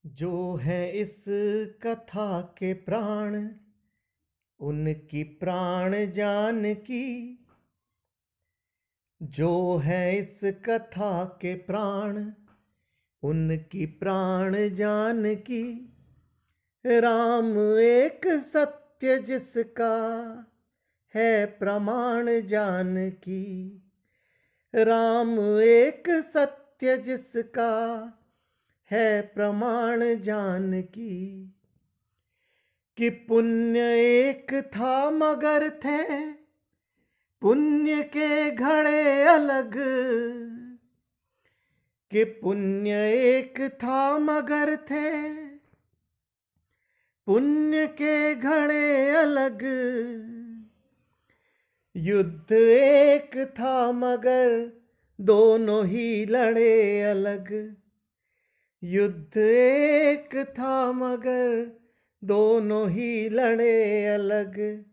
जो है इस कथा के प्राण, उनकी प्राण जानकी। जो है इस कथा के प्राण, उनकी प्राण जानकी। राम एक सत्य जिसका है प्रमाण जानकी। राम एक सत्य जिसका है प्रमाण जानकी। कि पुण्य एक था मगर थे पुण्य के घड़े अलग। कि पुण्य एक था मगर थे पुण्य के घड़े अलग। युद्ध एक था मगर दोनों ही लड़े अलग। युद्ध एक था मगर दोनों ही लड़े अलग।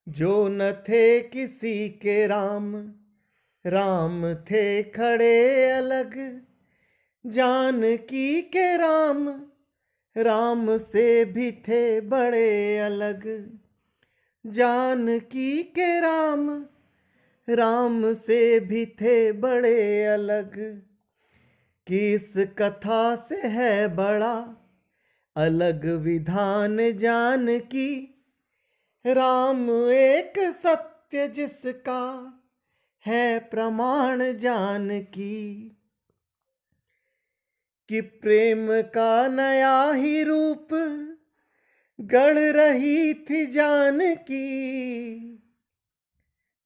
जो न थे किसी के राम, राम थे खड़े अलग। जानकी के राम, राम से भी थे बड़े अलग। जानकी के राम, राम से भी थे बड़े अलग। कि इस कथा से है बड़ा अलग विधान जानकी। राम एक सत्य जिसका है प्रमाण जानकी। कि प्रेम का नया ही रूप गढ़ रही थी जानकी।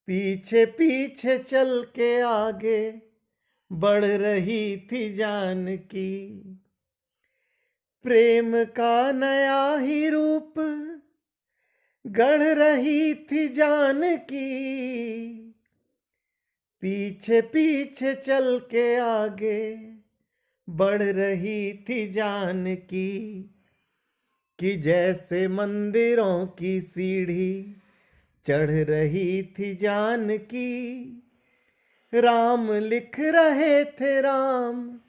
पीछे पीछे चल के आगे बढ़ रही थी जानकी। प्रेम का नया ही रूप गढ़ रही थी जानकी। पीछे पीछे चल के आगे बढ़ रही थी जानकी। कि जैसे मंदिरों की सीढ़ी चढ़ रही थी जानकी। राम लिख रहे थे राम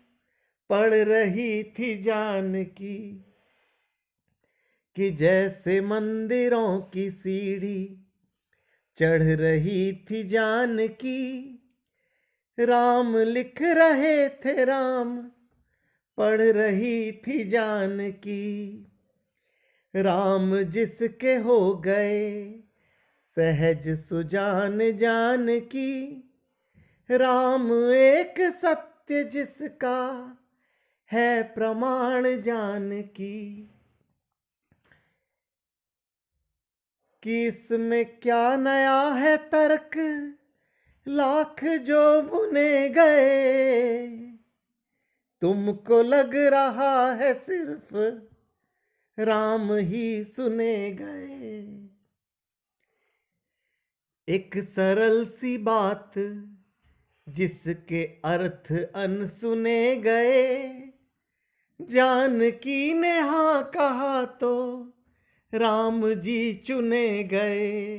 पढ़ रही थी जानकी। कि जैसे मंदिरों की सीढ़ी चढ़ रही थी जानकी। राम लिख रहे थे राम पढ़ रही थी जानकी। राम जिसके हो गए सहज सुजान जानकी। राम एक सत्य जिसका है प्रमाण जानकी। कि इसमें क्या नया है तर्क लाख जो बुने गए। तुमको लग रहा है सिर्फ राम ही सुने गए। एक सरल सी बात जिसके अर्थ अनसुने गए। जानकी ने हाँ कहा तो राम जी चुने गए।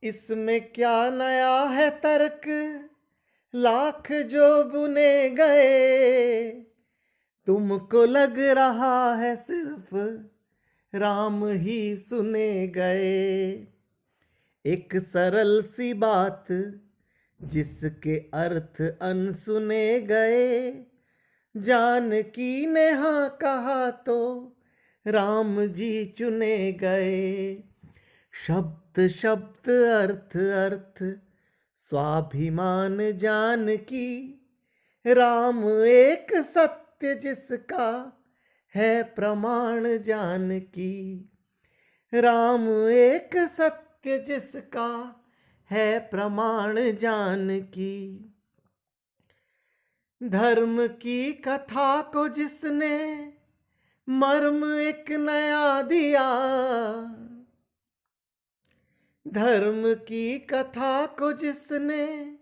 इसमें क्या नया है तर्क लाख जो बुने गए। तुमको लग रहा है सिर्फ राम ही सुने गए। एक सरल सी बात जिसके अर्थ अनसुने गए। जानकी ने हाँ कहा तो राम जी चुने गए। शब्द शब्द अर्थ अर्थ स्वाभिमान जानकी। राम एक सत्य जिसका है प्रमाण जानकी। राम एक सत्य जिसका है प्रमाण जानकी। धर्म की कथा को जिसने मर्म एक नया दिया। धर्म की कथा को जिसने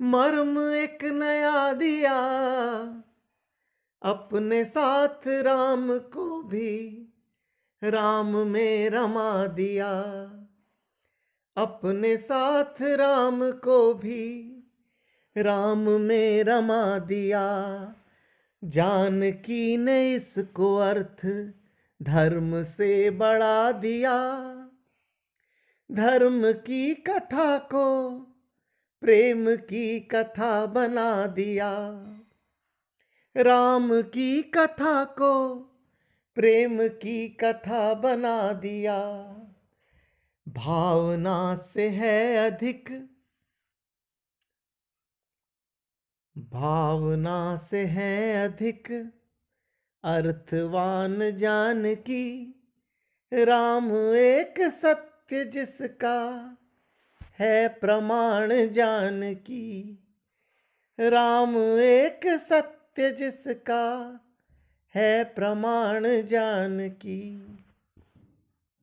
मर्म एक नया दिया। अपने साथ राम को भी राम में रमा दिया। अपने साथ राम को भी राम में रमा दिया। जानकी ने इसको अर्थ धर्म से बढ़ा दिया। धर्म की कथा को प्रेम की कथा बना दिया। राम की कथा को प्रेम की कथा बना दिया। भावना से है अधिक, भावना से है अधिक अर्थवान जानकी। राम एक सत्य जिसका है प्रमाण जानकी। राम एक सत्य जिसका है प्रमाण जानकी।